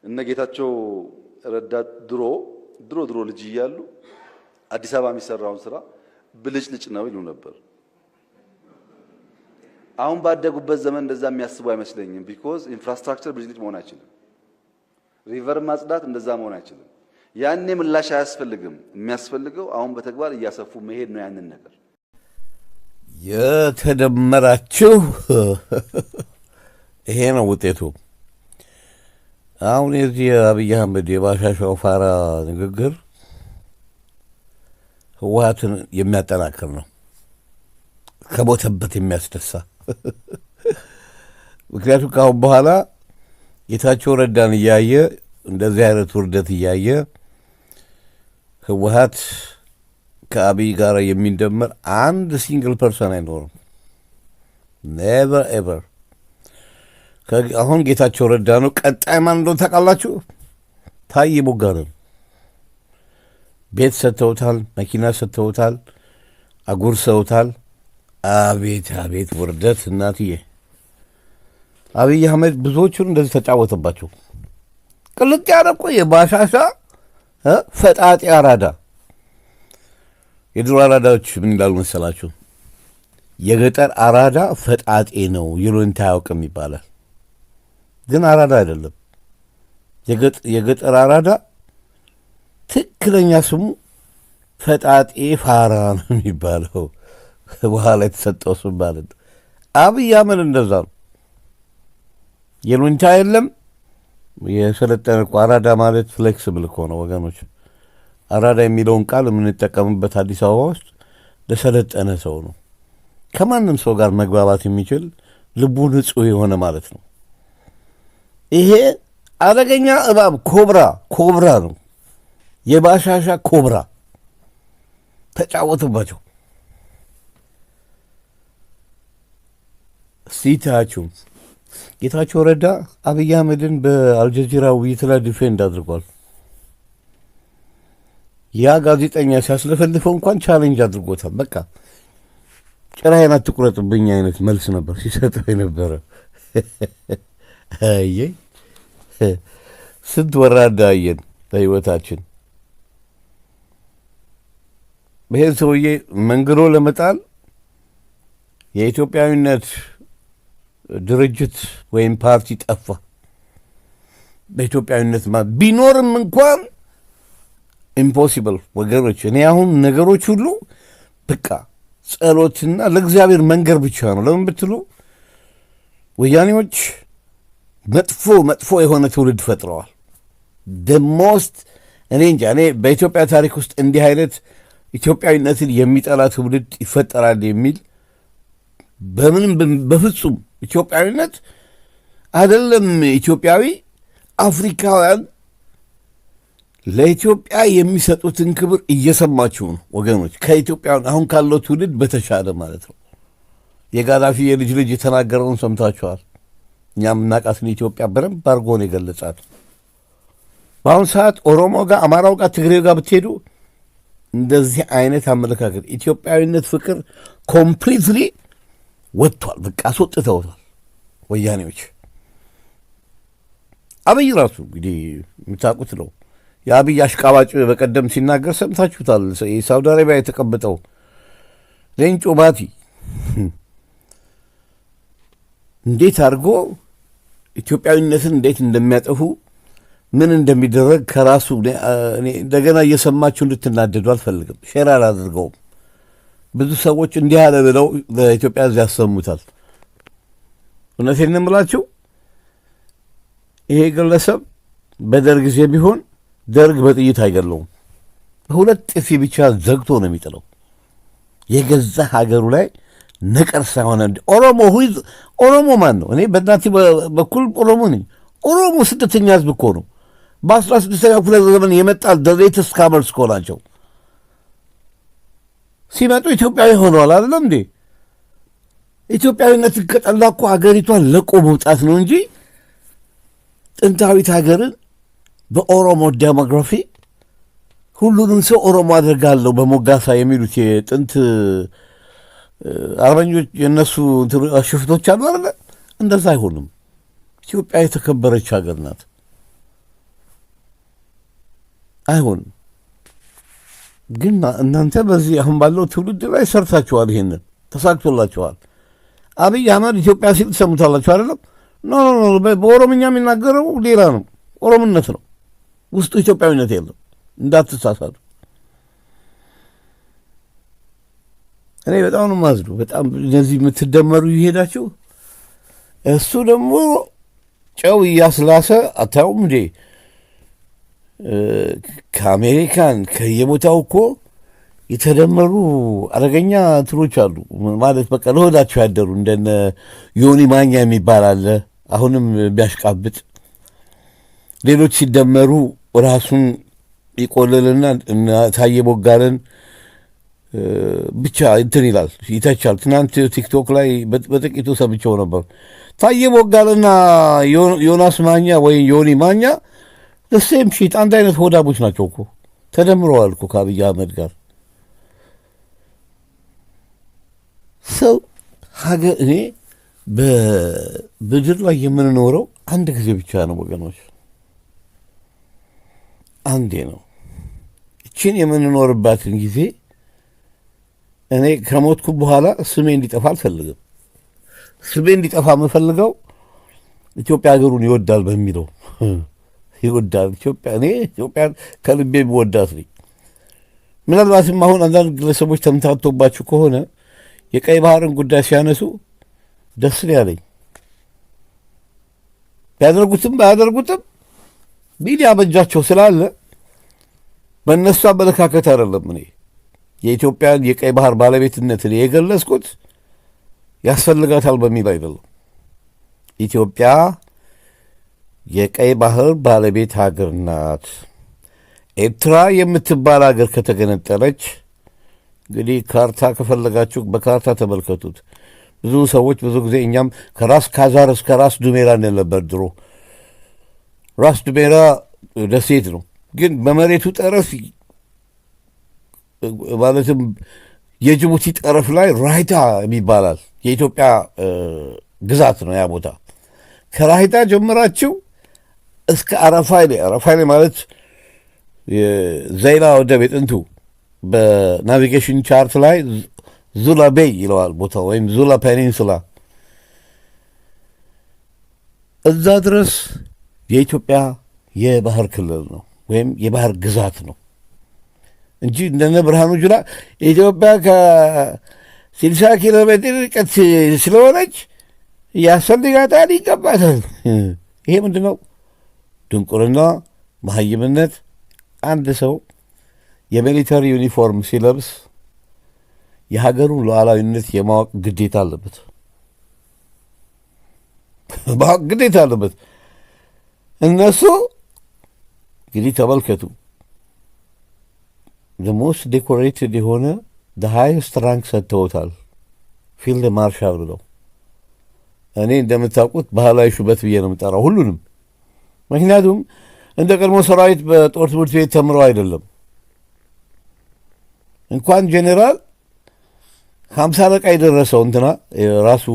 እነ ጌታቸው ረዳ ድሮ ልጅ እያሉ አዲስ አበባ የሚሰራውን ስራ ብልጭልጭ ነው ይሉ ነበር። አሁን ባደጉበት ዘመን እንደዛ የሚያስቡ አይመስለኝም። ቢኮዝ ኢንፍራስትራክቸር ብልጭልጭ መሆን አይችልም። ሪቨር ማጽዳት እንደዛ መሆን አይችልም። ያኔ ምላሽ አያስፈልግም። የሚያስፈልገው አሁን በተግባር እያሰፉ መሄድ ነው። ያንን ነገር የተደመራችሁ ይሄ ነው ውጤቱ። አሁን የዚህ አብይ አህመድ የባሻሻው ፋራ ንግግር ህወሓትን የሚያጠናክር ነው፣ ከቦተበት የሚያስደሳ። ምክንያቱም ከአሁን በኋላ ጌታቸው ረዳን እያየ እንደዚህ አይነት ውርደት እያየ ህወሓት ከአብይ ጋር የሚደመር አንድ ሲንግል ፐርሰን አይኖርም። ኔቨር ኤቨር። አሁን ጌታቸው ረዳ ነው። ቀጣይ ማን እንደሆነ ታውቃላችሁ? ታዬ ቦጋለን። ቤት ሰጥተውታል፣ መኪና ሰጥተውታል፣ አጉርሰውታል። አቤት አቤት ውርደት እናትዬ! አብይ አህመድ ብዙዎቹን እንደዚህ ተጫወተባቸው። ቅልጥ ያለ እኮ የባሻሻ ፈጣጤ አራዳ። የድሮ አራዳዎች ምን ይላሉ መሰላችሁ? የገጠር አራዳ ፈጣጤ ነው ይሉኝታ አያውቅም ይባላል። ግን አራዳ አይደለም። የገጠር አራዳ ትክክለኛ ስሙ ፈጣጤ ፋራ ነው የሚባለው። በኋላ የተሰጠው ስም ማለት አብይ አህመድ እንደዛ ነው። ይሉኝታ የለም። የሰለጠነ እኮ አራዳ ማለት ፍሌክስብል እኮ ነው ወገኖች። አራዳ የሚለውን ቃል የምንጠቀምበት አዲስ አበባ ውስጥ ለሰለጠነ ሰው ነው። ከማንም ሰው ጋር መግባባት የሚችል ልቡ ንጹሕ የሆነ ማለት ነው። ይሄ አደገኛ እባብ ኮብራ ነው። የባሻሻ ኮብራ ተጫወተባቸው። ሲታችሁ ጌታቸው ረዳ አብይ አህመድን በአልጀዚራ ውይይት ላይ ዲፌንድ አድርጓል። ያ ጋዜጠኛ ሲያስለፈልፈው እንኳን ቻሌንጅ አድርጎታል። በቃ ጭራዬን አትቁረጥብኝ አይነት መልስ ነበር ሲሰጠው የነበረ። አየ ስንት ወራዳ አየን በሕይወታችን። ይሄን ሰውዬ መንግሮ ለመጣል የኢትዮጵያዊነት ድርጅት ወይም ፓርቲ ጠፋ። በኢትዮጵያዊነት ቢኖርም እንኳን ኢምፖሲብል ወገኖች። እኔ አሁን ነገሮች ሁሉ በቃ ጸሎትና ለእግዚአብሔር መንገር ብቻ ነው። ለምን ብትሉ ወያኔዎች መጥፎ የሆነ ትውልድ ፈጥረዋል። ደሞስት እኔ እንጃ። እኔ በኢትዮጵያ ታሪክ ውስጥ እንዲህ አይነት ኢትዮጵያዊነትን የሚጠላ ትውልድ ይፈጠራል የሚል በፍጹም ኢትዮጵያዊነት አይደለም። ኢትዮጵያዊ አፍሪካውያን ለኢትዮጵያ የሚሰጡትን ክብር እየሰማችሁ ነው ወገኖች። ከኢትዮጵያውያን አሁን ካለው ትውልድ በተሻለ ማለት ነው። የጋዳፊ የልጅ ልጅ የተናገረውን ሰምታችኋል። እኛ የምናውቃትን ኢትዮጵያ በደንብ አድርጎን የገለጻት። በአሁኑ ሰዓት ኦሮሞ ጋር፣ አማራው ጋር፣ ትግሬው ጋር ብትሄዱ እንደዚህ አይነት አመለካከት ኢትዮጵያዊነት ፍቅር ኮምፕሊትሊ ወጥቷል። በቃ አስወጥተውታል ወያኔዎች። አብይ ራሱ እንግዲህ የምታውቁት ነው። የአብይ አሽቃባጭ በቀደም ሲናገር ሰምታችሁታል። የሳውዲ አረቢያ የተቀበጠው ሌንጮ ባቲ እንዴት አድርጎ ኢትዮጵያዊነትን እንዴት እንደሚያጠፉ ምን እንደሚደረግ ከራሱ እንደገና እየሰማችሁ እንድትናደዱ አልፈልግም። ሼር አላደርገውም። ብዙ ሰዎች እንዲህ ያለ ብለው ለኢትዮጵያ ሕዝብ ያሰሙታል። እውነቴን ነው የምላችሁ። ይሄ ግለሰብ በደርግ ጊዜ ቢሆን ደርግ በጥይት አይገለውም። በሁለት ጥፊ ብቻ ዘግቶ ነው የሚጥለው። የገዛ ሀገሩ ላይ ነቀርሳ ሆነ። ኦሮሞ ማን ነው? እኔ በእናቴ በኩል ኦሮሞ ነኝ። ኦሮሞ ስደተኛ ሕዝብ እኮ ነው። በ16ኛው ክፍለ ዘመን የመጣ ሌተስት ካመርስ እኮ ናቸው። ሲመጡ ኢትዮጵያዊ ሆነዋል። አይደለም እንዴ? ኢትዮጵያዊነትን ከጠላ እኮ ሀገሪቷን ለቆ መውጣት ነው እንጂ ጥንታዊት ሀገርን በኦሮሞ ዴሞግራፊ ሁሉንም ሰው ኦሮሞ አድርጋለሁ በሞጋሳ የሚሉት የጥንት አርበኞች የእነሱ ሽፍቶች አሉ አይደለ? እንደዛ አይሆንም። ኢትዮጵያ የተከበረች ሀገር ናት። አይሆንም። ግን እናንተ በዚህ አሁን ባለው ትውልድ ላይ ሰርታችኋል። ይሄንን ተሳክቶላችኋል። አብይ አህመድ ኢትዮጵያ ሲል ትሰሙታላችሁ አይደለም? ኖ በኦሮምኛ የሚናገረው ሌላ ነው። ኦሮምነት ነው ውስጡ፣ ኢትዮጵያዊነት የለም። እንዳትሳሳቱ። እኔ በጣም ነው ማዝዱ። በጣም እነዚህ የምትደመሩ ይሄዳችሁ። እሱ ደግሞ ጨው እያስላሰ አታዩም እንዴ? ከአሜሪካን ከየቦታው እኮ የተደመሩ አደገኛ እንትኖች አሉ። ማለት በቃ ለሆዳቸው ያደሩ እንደነ ዮኒ ማኛ የሚባል አለ፣ አሁንም ቢያሽቃብጥ። ሌሎች ሲደመሩ ራሱን ይቆልልና ታየ ቦጋለን ብቻ እንትን ይላል፣ ይተቻል። ትናንት ቲክቶክ ላይ በጥቂቱ ሰምቼው ነበር። ታየ ቦጋልና ዮናስ ማኛ ወይም ዮኒ ማኛ ደሴም ሺት አንድ አይነት ሆዳቦች ናቸው እኮ ተደምረዋል እኮ ከአብይ አህመድ ጋር። ሰው ሀገር እኔ በምድር ላይ የምንኖረው አንድ ጊዜ ብቻ ነው ወገኖች፣ አንዴ ነው። እችን የምንኖርባትን ጊዜ እኔ ከሞትኩ በኋላ ስሜ እንዲጠፋ አልፈልግም። ስሜ እንዲጠፋ የምፈልገው ኢትዮጵያ ሀገሩን ይወዳል በሚለው ይወዳል። እኔ ኢትዮጵያን ከልቤ ብወዳት ነኝ። ምናልባትም አሁን አንዳንድ ግለሰቦች ተምታቶባችሁ ከሆነ የቀይ ባህርን ጉዳይ ሲያነሱ ደስ ያለኝ፣ ቢያደርጉትም ባያደርጉትም ሚዲያ በእጃቸው ስላለ በእነሱ አመለካከት አይደለም። እኔ የኢትዮጵያን የቀይ ባህር ባለቤትነትን የገለጽኩት ያስፈልጋታል በሚል አይደለም። ኢትዮጵያ የቀይ ባህር ባለቤት ሀገር ናት። ኤርትራ የምትባል ሀገር ከተገነጠለች እንግዲህ ካርታ ከፈለጋችሁ በካርታ ተመልከቱት። ብዙ ሰዎች ብዙ ጊዜ እኛም ከራስ ካዛር እስከ ራስ ዱሜራ ነበር ድሮ። ራስ ዱሜራ ደሴት ነው፣ ግን በመሬቱ ጠረፍ ማለትም የጅቡቲ ጠረፍ ላይ ራይታ ይባላል። የኢትዮጵያ ግዛት ነው ያ ቦታ። ከራይታ ጀምራችሁ እስከ አረፋይሌ ማለት ዘይላ ወደብ የጥንቱ በናቪጌሽን ቻርት ላይ ዙላ ቤይ ይለዋል ቦታ፣ ወይም ዙላ ፔኒንሱላ። እዛ ድረስ የኢትዮጵያ የባህር ክልል ነው ወይም የባህር ግዛት ነው እንጂ እንደነ ብርሃኑ ጁላ ኢትዮጵያ ከ60 ኪሎ ሜትር ርቀት ስለሆነች ያስፈልጋታል፣ ይገባታል። ይሄ ምንድን ነው? ድንቁርና፣ መሀይምነት። አንድ ሰው የሚሊተሪ ዩኒፎርም ሲለብስ የሀገሩን ሉዓላዊነት የማወቅ ግዴታ አለበት። ማወቅ ግዴታ አለበት። እነሱ እንግዲህ ተመልከቱ፣ ሞስት ዴኮሬትድ የሆነ ሃይስት ራንክ ሰጥተውታል፣ ፊልድ ማርሻል ብለው። እኔ እንደምታውቁት ባህላዊ ሹመት ብዬ ነው የምጠራው ሁሉንም። ምክንያቱም እንደ ቀድሞ ሰራዊት በጦር ትምህርት ቤት ተምረው አይደለም። እንኳን ጄኔራል 50 አለቃ የደረሰው እንትና ራሱ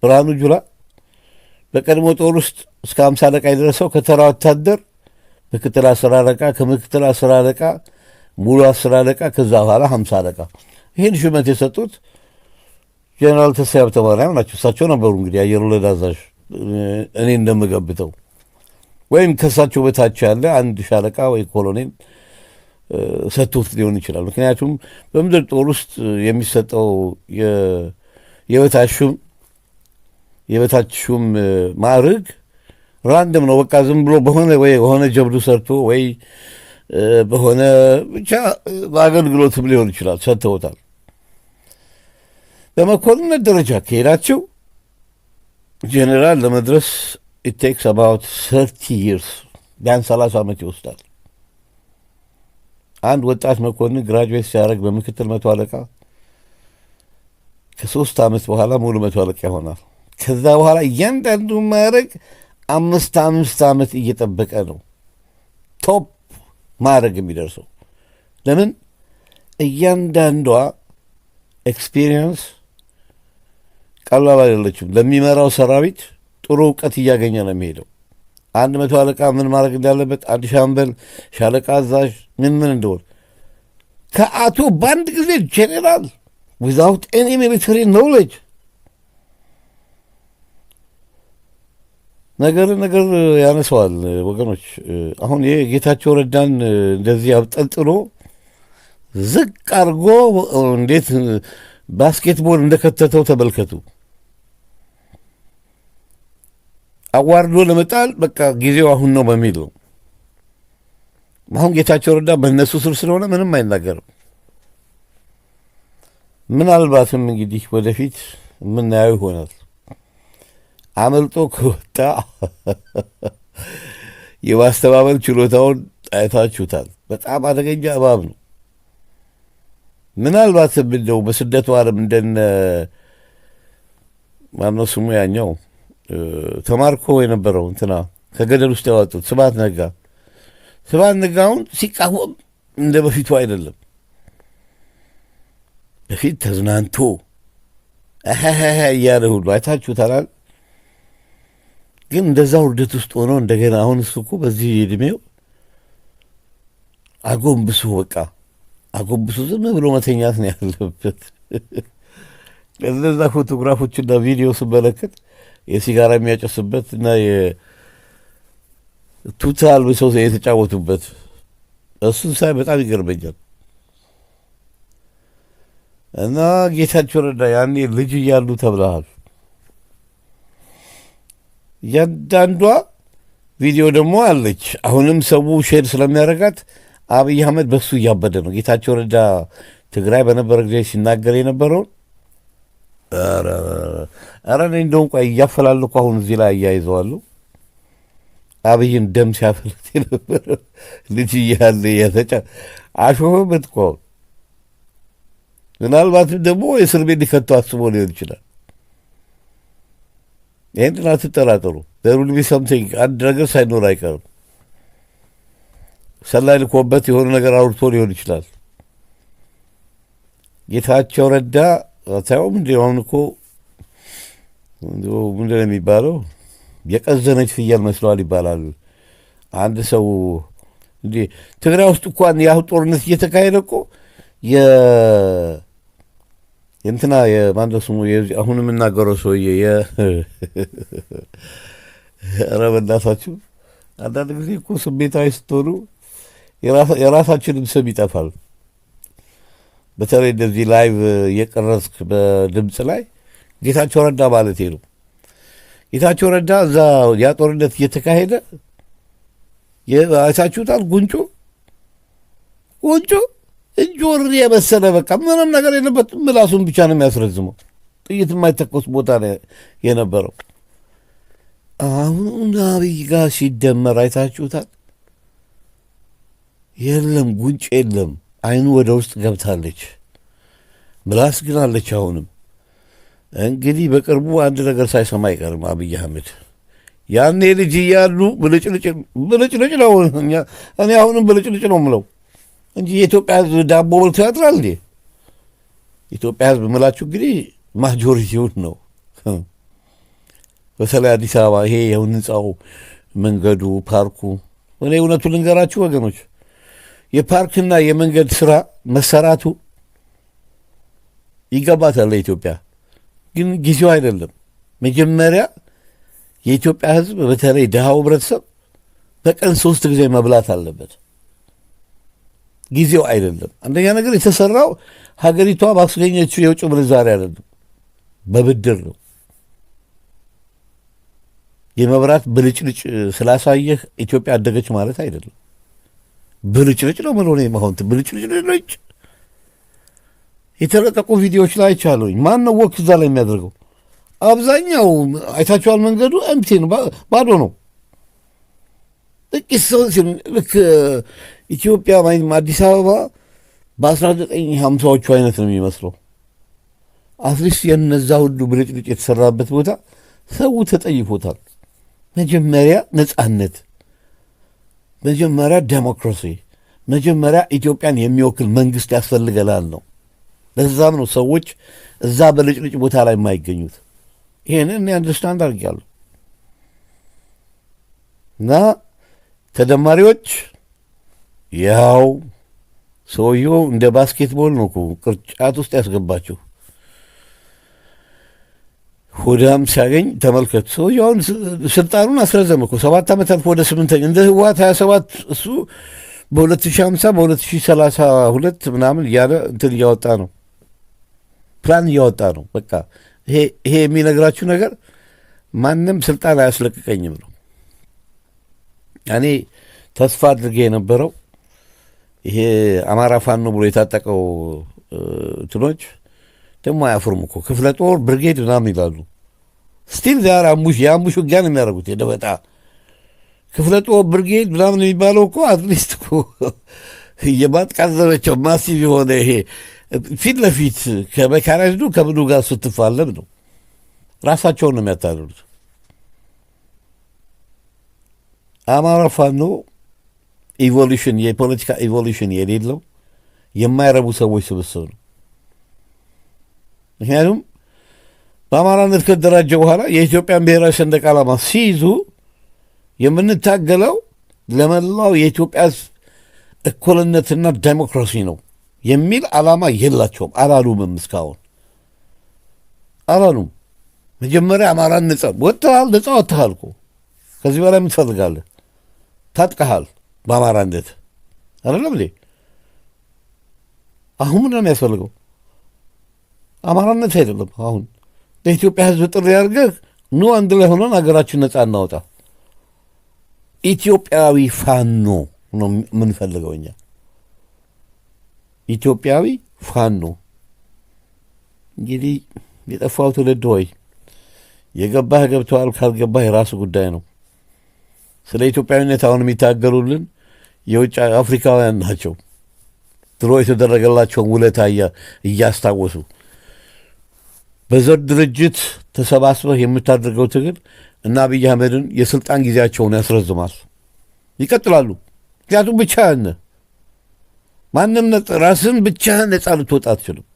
ብርሃኑ ጁላ በቀድሞ ጦር ውስጥ እስከ 50 አለቃ የደረሰው ከተራ ወታደር ምክትል 10 አለቃ፣ ከምክትል 10 አለቃ ሙሉ 10 አለቃ፣ ከዛ በኋላ 50 አለቃ። ይህን ሹመት የሰጡት ጄኔራል ተስፋዬ ሀብተማርያም ናቸው። እሳቸው ነበሩ እንግዲህ አየር ወለድ አዛዥ እኔ እንደምገብተው፣ ወይም ከእሳቸው በታች ያለ አንድ ሻለቃ ወይ ኮሎኔል ሰጥቶት ሊሆን ይችላል። ምክንያቱም በምድር ጦር ውስጥ የሚሰጠው የበታች ሹም ማዕርግ ራንደም ነው። በቃ ዝም ብሎ በሆነ ጀብዱ ሰርቶ ወይ በሆነ ብቻ በአገልግሎትም ሊሆን ይችላል ሰጥተውታል። በመኮንነት ደረጃ ከሄዳችሁ ጄኔራል ለመድረስ it takes about 30 years ቢያንስ 30 ዓመት ይወስዳል። አንድ ወጣት መኮንን ግራጁዌት ሲያደርግ በምክትል 100 አለቃ ከ3 ዓመት በኋላ ሙሉ 100 አለቃ ይሆናል። ከዛ በኋላ እያንዳንዱ ማዕረግ 5 ዓመት እየጠበቀ ነው ቶፕ ማዕረግ የሚደርሰው። ለምን? እያንዳንዷ ኤክስፒሪየንስ ቀላል አይደለችም። ለሚመራው ሰራዊት ጥሩ እውቀት እያገኘ ነው የሚሄደው። 100 አለቃ ምን ማድረግ እንዳለበት፣ አንድ ሻምበል፣ ሻለቃ አዛዥ ምን እንደሆነ ከአቶ በአንድ ጊዜ ጄኔራል ዊዛውት ኤኒ ሚሊተሪ ኖውሌጅ ነገር ያነሰዋል። ወገኖች አሁን ይሄ ጌታቸው ረዳን እንደዚህ አብጠልጥሎ ዝቅ አድርጎ እንዴት ባስኬትቦል እንደከተተው ተመልከቱ። አዋርዶ ለመጣል በቃ ጊዜው አሁን ነው በሚል ነው። አሁን ጌታቸው ረዳ በእነሱ ስር ስለሆነ ምንም አይናገርም። ምናልባትም እንግዲህ ወደፊት የምናየው ይሆናል። አመልጦ ከወጣ የማስተባበል ችሎታውን አይታችሁታል። በጣም አደገኛ እባብ ነው። ምናልባትም እንደው በስደቱ ዓለም እንደነ ማነው ስሙ ያኛው ተማርኮ የነበረው እንትና ከገደል ውስጥ ያወጡት ስብሐት ነጋውን ሲቃወም እንደ በፊቱ አይደለም። በፊት ተዝናንቶ እያለ ሁሉ አይታችሁታል። ግን እንደዛ ውርደት ውስጥ ሆኖ እንደገና አሁን እሱ እኮ በዚህ ዕድሜው አጎንብሶ ዝም ብሎ መተኛት ነው ያለበት። እነዛ ፎቶግራፎችና ቪዲዮ ስመለከት የሲጋራ የሚያጨስበት እና የቱታ አልብሰው የተጫወቱበት እሱን ሳይ በጣም ይገርመኛል። እና ጌታቸው ረዳ ያኔ ልጅ እያሉ ተብለሃል። እያንዳንዷ ቪዲዮ ደግሞ አለች። አሁንም ሰው ሼር ስለሚያደርጋት አብይ አህመድ በሱ እያበደ ነው። ጌታቸው ረዳ ትግራይ በነበረ ጊዜ ሲናገር የነበረውን ኧረ እኔ እንደውም ቆይ እያፈላለኩ አሁን እዚህ ላይ እያይዘዋለሁ። አብይን ደም ሲያፈልት የነበረ ልጅ እያለ አሾፈበት እኮ አሁን። ምናልባትም ደግሞ እስር ቤት ሊከቱ አስቦ ሊሆን ይችላል። ይህን አትጠራጠሩ። ዘሩል ቢ ሰምቲንግ አንድ ነገር ሳይኖር አይቀርም። ሰላይ ልኮበት የሆነ ነገር አውርቶ ሊሆን ይችላል። ጌታቸው ረዳ ታየውም እንዲ አሁን እኮ ምንድን ነው የሚባለው? የቀዘነች ፍየል መስለዋል ይባላል። አንድ ሰው እንዲ ትግራይ ውስጥ እንኳን ያሁ ጦርነት እየተካሄደ እኮ የእንትና የማንደ ስሙ አሁን የምናገረው ሰውዬ ኧረ በእናታችሁ አንዳንድ ጊዜ እኮ ስሜታዊ ስትሆኑ የራሳችንም ስም ይጠፋል። በተለይ እንደዚህ ላይቭ የቀረጽክ በድምፅ ላይ ጌታቸው ረዳ ማለት ነው። ጌታቸው ረዳ እዛ ያ ጦርነት እየተካሄደ አይታችሁታል። ጉንጩ እጆር የመሰለ በቃ ምንም ነገር የለበትም። ምላሱን ብቻ ነው የሚያስረዝመው። ጥይት የማይተኮስ ቦታ ነው የነበረው። አሁን አብይ ጋር ሲደመር አይታችሁታል። የለም ጉንጭ የለም። አይኑ ወደ ውስጥ ገብታለች። ምላስ ግን አለች። አሁንም እንግዲህ በቅርቡ አንድ ነገር ሳይሰማ አይቀርም አብይ አህመድ። ያኔ ልጅ እያሉ ብልጭልጭ ነው። እኔ አሁንም ብልጭልጭ ነው የምለው እንጂ የኢትዮጵያ ሕዝብ ዳቦ በልቶ ያድራል እንዴ? ኢትዮጵያ ሕዝብ ምላችሁ እንግዲህ ማጆሪቲውን ነው። በተለይ አዲስ አበባ ይሄ የሁን ህንፃው፣ መንገዱ፣ ፓርኩ። እኔ እውነቱ ልንገራችሁ ወገኖች፣ የፓርክና የመንገድ ስራ መሰራቱ ይገባታል ለኢትዮጵያ፣ ግን ጊዜው አይደለም። መጀመሪያ የኢትዮጵያ ህዝብ በተለይ ድሃው ህብረተሰብ በቀን 3 ጊዜ መብላት አለበት። ጊዜው አይደለም። አንደኛ ነገር የተሰራው ሀገሪቷ ባስገኘችው የውጭ ምንዛሪ አይደለም፣ በብድር ነው። የመብራት ብልጭልጭ ስላሳየህ ኢትዮጵያ አደገች ማለት አይደለም። ብልጭልጭ ነው ምን ሆነ? ማሁንት ብልጭልጭ የተለቀቁ ቪዲዮዎች ላይ አይቻለሁኝ። ማን ነው ወክ እዛ ላይ የሚያደርገው? አብዛኛው አይታችኋል። መንገዱ እምቲ ነው፣ ባዶ ነው። ጥቂት ሰው ልክ ኢትዮጵያ አዲስ አበባ በ1950ዎቹ አይነት ነው የሚመስለው። አትሊስት የነዛ ሁሉ ብልጭልጭ የተሰራበት ቦታ ሰው ተጠይፎታል። መጀመሪያ ነጻነት፣ መጀመሪያ ዴሞክራሲ፣ መጀመሪያ ኢትዮጵያን የሚወክል መንግስት ያስፈልገናል ነው። ለዛም ነው ሰዎች እዛ በልጭልጭ ቦታ ላይ የማይገኙት። ይሄንን እኔ አንደርስታንድ አድርጌያለሁ። እና ተደማሪዎች ያው ሰውየው እንደ ባስኬትቦል ነው እኮ ቅርጫት ውስጥ ያስገባችሁ። ሆዳም ሲያገኝ ተመልከቱ። ሰውየው አሁን ስልጣኑን አስረዘመ እኮ 7 ዓመት አልፎ ወደ 8ኛ እንደ ህወሓት 27 እሱ በ2050 በ2032 ምናምን እያለ እንትን እያወጣ ነው፣ ፕላን እያወጣ ነው። በቃ ይሄ የሚነግራችሁ ነገር ማንም ስልጣን አያስለቅቀኝም ነው። እኔ ተስፋ አድርጌ የነበረው ይሄ አማራ ፋኖ ብሎ የታጠቀው እንትኖች ደግሞ አያፍሩም እኮ ክፍለ ጦር ብርጌድ ምናምን ይላሉ። ስቲል ዛር የአምቡሽ ውጊያ ነው የሚያደርጉት። የደበጣ ክፍለ ጦር ብርጌድ ምናምን የሚባለው እኮ አትሊስት እኮ የማጥቃት ዘመቻው ማሲቭ የሆነ ይሄ ፊት ለፊት ከመካናይዝዱ ከምኑ ጋር ስትፋለም ነው። ራሳቸውን ነው የሚያታልሉት። አማራ ፋኖ ኢቮሉሽን የፖለቲካ ኢቮሉሽን የሌለው የማይረቡ ሰዎች ስብስብ ነው። ምክንያቱም በአማራነት ከተደራጀ በኋላ የኢትዮጵያን ብሔራዊ ሰንደቅ ዓላማ ሲይዙ የምንታገለው ለመላው የኢትዮጵያ እኩልነትና ዴሞክራሲ ነው የሚል ዓላማ የላቸውም። አላሉምም፣ እስካሁን አላሉም። መጀመሪያ አማራን ነጻ ወጥተሃል፣ ነጻ ወጥተሃል እኮ ከዚህ በላይ የምትፈልጋለህ? ታጥቀሃል በአማራነት አይደለም እንዴ? አሁን ምን ነው የሚያስፈልገው? አማራነት አይደለም። አሁን ለኢትዮጵያ ሕዝብ ጥሪ አድርገህ ኑ አንድ ላይ ሆነን ሀገራችን ነጻ እናወጣ። ኢትዮጵያዊ ፋኖ ነው የምንፈልገው እኛ። ኢትዮጵያዊ ፋኖ። እንግዲህ የጠፋው ትውልድ ሆይ የገባህ ገብተዋል፣ ካልገባህ የራሱ ጉዳይ ነው። ስለ ኢትዮጵያዊነት አሁን የሚታገሉልን የውጭ አፍሪካውያን ናቸው። ድሮ የተደረገላቸውን ውለታ እያስታወሱ በዘር ድርጅት ተሰባስበህ የምታደርገው ትግል እና አብይ አህመድን የስልጣን ጊዜያቸውን ያስረዝማል። ይቀጥላሉ። ምክንያቱም ብቻህን ማንም ራስን ብቻህን ነጻ ልትወጣ አትችልም።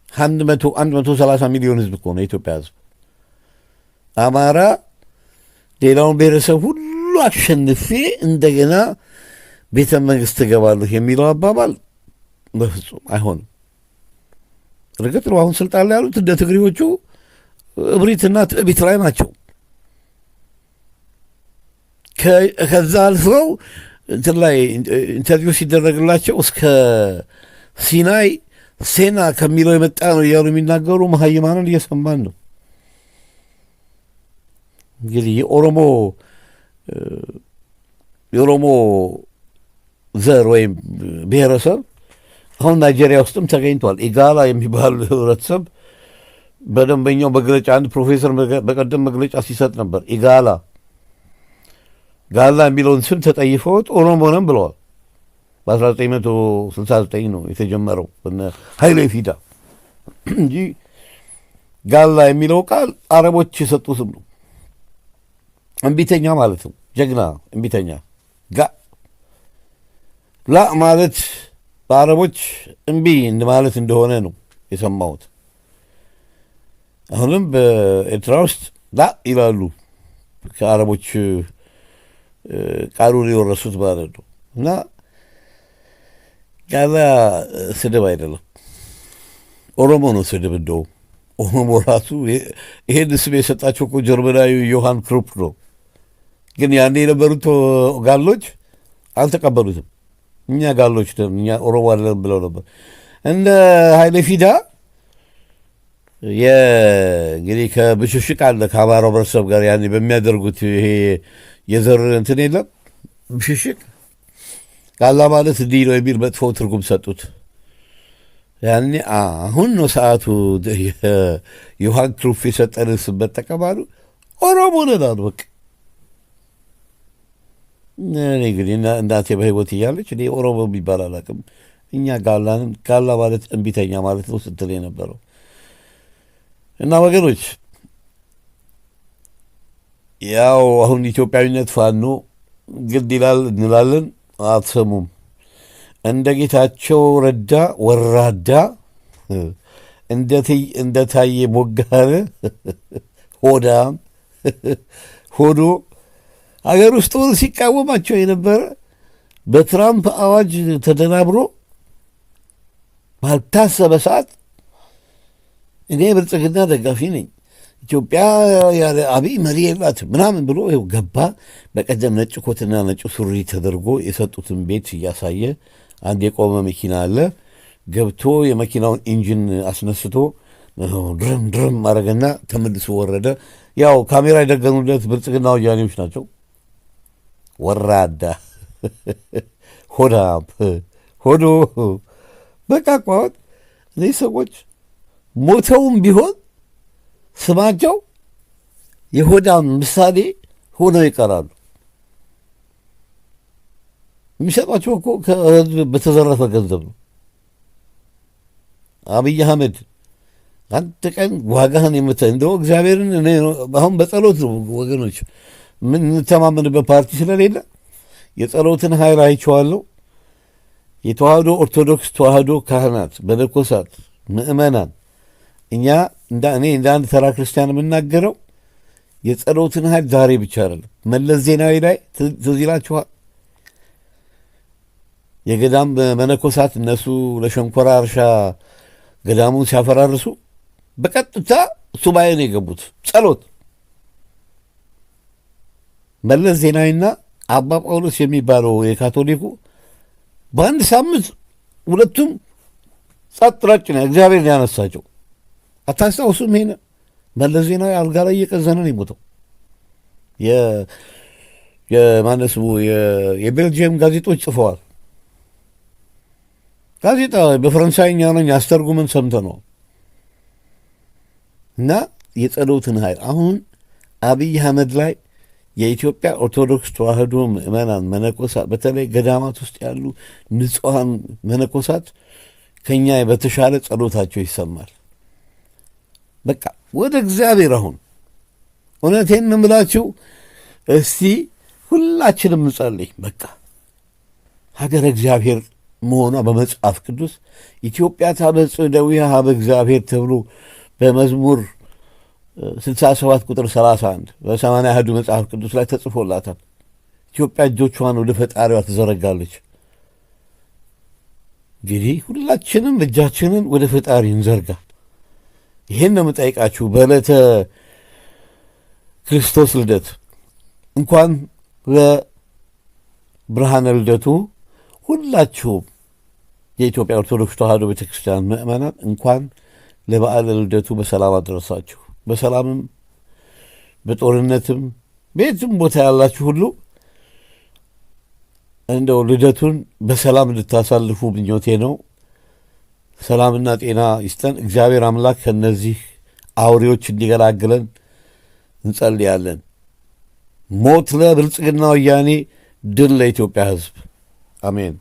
130 ሚሊዮን ህዝብ እኮ ነው የኢትዮጵያ ህዝብ። አማራ ሌላውን ብሔረሰብ ሁሉ አሸንፌ እንደገና ቤተ መንግስት ትገባለሁ የሚለው አባባል በፍጹም አይሆንም። እርግጥ ነው አሁን ስልጣን ላይ ያሉት እንደ ትግሬዎቹ እብሪትና ትዕቢት ላይ ናቸው። ከዛ አልፈው እንትን ላይ ኢንተርቪው ሲደረግላቸው እስከ ሲናይ ሴና ከሚለው የመጣ ነው እያሉ የሚናገሩ መሀይማንን እየሰማን ነው። እንግዲህ የኦሮሞ ዘር ወይም ብሔረሰብ አሁን ናይጄሪያ ውስጥም ተገኝቷል። ኢጋላ የሚባል ህብረተሰብ በደንበኛው መግለጫ አንድ ፕሮፌሰር በቀደም መግለጫ ሲሰጥ ነበር። ኢጋላ ጋላ የሚለውን ስም ተጠይፈውት ኦሮሞ ነን ብለዋል። በ1969 ነው የተጀመረው ኃይሌ ፊዳ እንጂ ጋላ የሚለው ቃል አረቦች የሰጡ ስም ነው። እምቢተኛ ማለት ነው። ጀግና እምቢተኛ። ላ ማለት በአረቦች እምቢ ማለት እንደሆነ ነው የሰማሁት። አሁንም በኤርትራ ውስጥ ላ ይላሉ። ከአረቦች ቃሉን የወረሱት ማለት ነው። እና ጋላ ስድብ አይደለም፣ ኦሮሞ ነው ስድብ። እንደውም ኦሮሞ ራሱ ይሄን ስም የሰጣቸው እኮ ጀርመናዊ ዮሐን ክሩፕ ነው። ግን ያኔ የነበሩት ጋሎች አልተቀበሉትም። እኛ ጋሎች እኛ ኦሮሞ አይደለም ብለው ነበር። እንደ ኃይሌ ፊዳ እንግዲህ ከብሽሽቅ አለ ከአማራው ህብረተሰብ ጋር ያኔ በሚያደርጉት ይሄ የዘር እንትን የለም ብሽሽቅ ጋላ ማለት እንዲህ ነው የሚል መጥፎ ትርጉም ሰጡት። ያኔ አሁን ነው ሰዓቱ ዮሐን ክሩፕ የሰጠንን ስም መጠቀም አሉ። ኦሮሞ ነን አሉ። በቃ እኔ እንግዲህ እናቴ በህይወት እያለች እኔ ኦሮሞ የሚባል አላውቅም። እኛ ጋላንን ጋላ ማለት እምቢተኛ ማለት ነው ስትል የነበረው እና ወገኖች ያው አሁን ኢትዮጵያዊነት ፋኖ ግድ ይላል እንላለን። አትሰሙም። እንደ ጌታቸው ረዳ ወራዳ እንደ ታዬ ቦጋለ ሆዳም ሆኖ አገር ውስጥ ሲቃወማቸው የነበረ በትራምፕ አዋጅ ተደናብሮ ባልታሰበ ሰዓት እኔ ብልጽግና ደጋፊ ነኝ፣ ኢትዮጵያ ያለ አብይ መሪ የላትም ምናምን ብሎ ይኸው ገባ። በቀደም ነጭ ኮትና ነጭ ሱሪ ተደርጎ የሰጡትን ቤት እያሳየ አንድ የቆመ መኪና አለ። ገብቶ የመኪናውን ኢንጂን አስነስቶ ድርም ድርም ማድረግና ተመልሶ ወረደ። ያው ካሜራ የደገኑለት ብልጽግና ወያኔዎች ናቸው። ወራዳ ሆዳም ሆዶ በቃ ቋት እነዚህ ሰዎች ሞተውም ቢሆን ስማቸው የሆዳም ምሳሌ ሆነው ይቀራሉ። የሚሰጧቸው እኮ ከህዝብ በተዘረፈ ገንዘብ ነው። አብይ አህመድ አንድ ቀን ዋጋህን እንደው እግዚአብሔርን አሁን በጸሎት ነው ወገኖች፣ ምን እንተማመንበት ፓርቲ ስለሌለ የጸሎትን ኃይል አይቼዋለሁ። የተዋህዶ ኦርቶዶክስ ተዋህዶ ካህናት፣ መነኮሳት፣ ምእመናን እኔ እንደ አንድ ተራ ክርስቲያን የምናገረው የጸሎትን ኃይል ዛሬ ብቻ አይደለም። መለስ ዜናዊ ላይ ትዝ ይላችኋል። የገዳም መነኮሳት እነሱ ለሸንኮራ እርሻ ገዳሙን ሲያፈራርሱ በቀጥታ ሱባኤ ነው የገቡት። ጸሎት መለስ ዜናዊና አባ ጳውሎስ የሚባለው የካቶሊኩ በአንድ ሳምንት ሁለቱም ጸጥ ረጭ ነው እግዚአብሔር ያነሳቸው። አታስታውሱም? ይሄን መለስ ዜናዊ አልጋ ላይ እየቀዘነ ነው የሞተው። የማነሱ የቤልጅየም ጋዜጦች ጽፈዋል። ጋዜጣ በፈረንሳይኛ ነኝ አስተርጉመን ሰምተነው እና የጸሎትን ኃይል አሁን አብይ አህመድ ላይ የኢትዮጵያ ኦርቶዶክስ ተዋህዶ ምእመናን መነኮሳት፣ በተለይ ገዳማት ውስጥ ያሉ ንጹሐን መነኮሳት ከኛ በተሻለ ጸሎታቸው ይሰማል። በቃ ወደ እግዚአብሔር አሁን እውነቴን ነው የምላችሁ። እስቲ ሁላችንም እንጸልይ። በቃ ሀገረ እግዚአብሔር መሆኗ በመጽሐፍ ቅዱስ ኢትዮጵያ ታበጽሕ እደዊሃ ኀበ እግዚአብሔር ተብሎ በመዝሙር 67 ቁጥር 31 በ80 አሐዱ መጽሐፍ ቅዱስ ላይ ተጽፎላታል። ኢትዮጵያ እጆቿን ወደ ፈጣሪዋ ትዘረጋለች። እንግዲህ ሁላችንም እጃችንን ወደ ፈጣሪ እንዘርጋ። ይሄን ነው የምጠይቃችሁ። በዕለተ ክርስቶስ ልደት እንኳን ለብርሃነ ልደቱ ሁላችሁም የኢትዮጵያ ኦርቶዶክስ ተዋህዶ ቤተክርስቲያን ምእመናን እንኳን ለበዓለ ልደቱ በሰላም አደረሳችሁ። በሰላምም በጦርነትም ቤትም ቦታ ያላችሁ ሁሉ እንደው ልደቱን በሰላም እንድታሳልፉ ምኞቴ ነው። ሰላምና ጤና ይስጠን እግዚአብሔር አምላክ። ከነዚህ አውሬዎች እንዲገላግለን እንጸልያለን። ሞት ለብልጽግና ወያኔ፣ ድል ለኢትዮጵያ ሕዝብ። አሜን።